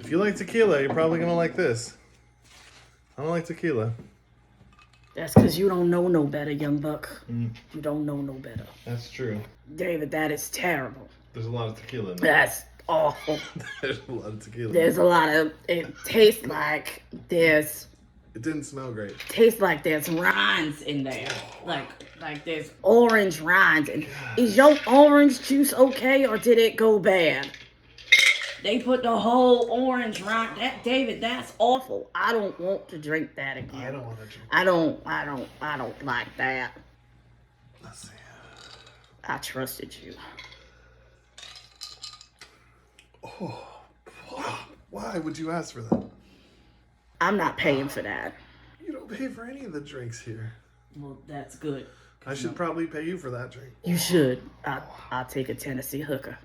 If you like tequila, you're probably gonna like this. I don't like tequila. That's because you don't know no better, young buck. Mm. You don't know no better. That's true. David, that is terrible. There's a lot of tequila in there. That's awful. There's a lot of tequila. There's a lot of, it tastes like there's, It didn't smell great. there's rinds in there. Like there's orange rinds. And is your orange juice okay or did it go bad? They put the whole orange rind. David, that's awful. I don't want to drink that again. I don't want to drink. I don't like that. Let's see. I trusted you. Oh, why would you ask for that? I'm not paying for that. You don't pay for any of the drinks here. Well, that's good. I should probably pay you for that drink. You should. I'll take a Tennessee hooker.